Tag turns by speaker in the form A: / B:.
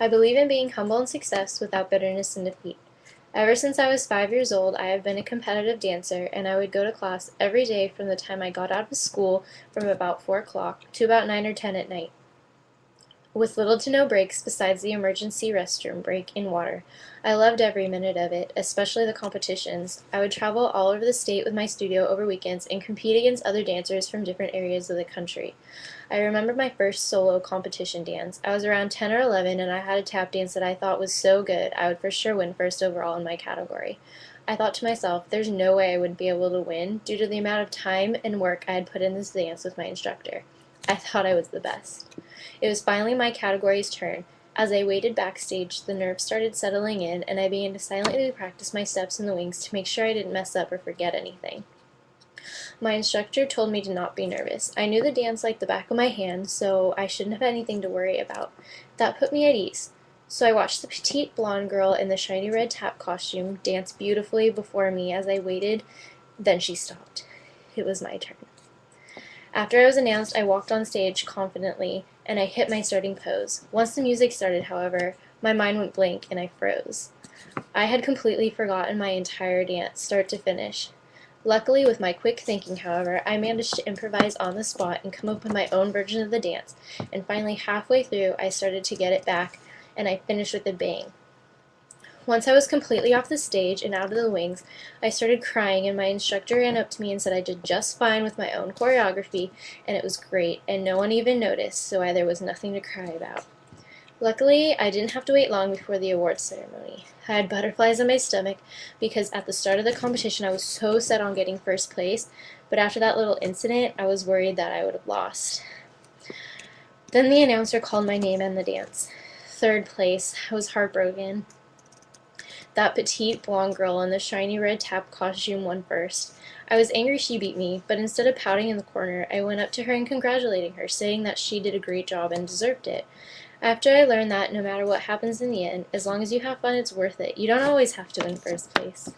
A: I believe in being humble in success without bitterness in defeat. Ever since I was 5 years old, I have been a competitive dancer, and I would go to class every day from the time I got out of school from about 4 o'clock to about 9 or 10 at night, with little to no breaks besides the emergency restroom break in water. I loved every minute of it, especially the competitions. I would travel all over the state with my studio over weekends and compete against other dancers from different areas of the country. I remember my first solo competition dance. I was around 10 or 11 and I had a tap dance that I thought was so good I would for sure win first overall in my category. I thought to myself, there's no way I wouldn't be able to win due to the amount of time and work I had put in this dance with my instructor. I thought I was the best. It was finally my category's turn. As I waited backstage, the nerves started settling in, and I began to silently practice my steps in the wings to make sure I didn't mess up or forget anything. My instructor told me to not be nervous. I knew the dance like the back of my hand, so I shouldn't have anything to worry about. That put me at ease. So I watched the petite blonde girl in the shiny red tap costume dance beautifully before me as I waited. Then she stopped. It was my turn. After I was announced, I walked on stage confidently, and I hit my starting pose. Once the music started, however, my mind went blank and I froze. I had completely forgotten my entire dance, start to finish. Luckily, with my quick thinking, however, I managed to improvise on the spot and come up with my own version of the dance, and finally halfway through I started to get it back, and I finished with a bang. Once I was completely off the stage and out of the wings, I started crying, and my instructor ran up to me and said I did just fine with my own choreography, and it was great, and no one even noticed, so there was nothing to cry about. Luckily, I didn't have to wait long before the awards ceremony. I had butterflies in my stomach because at the start of the competition I was so set on getting first place, but after that little incident, I was worried that I would have lost. Then the announcer called my name and the dance. Third place. I was heartbroken. That petite blonde girl in the shiny red tap costume won first. I was angry she beat me, but instead of pouting in the corner, I went up to her and congratulating her, saying that she did a great job and deserved it. After I learned that no matter what happens in the end, as long as you have fun, it's worth it. You don't always have to win first place.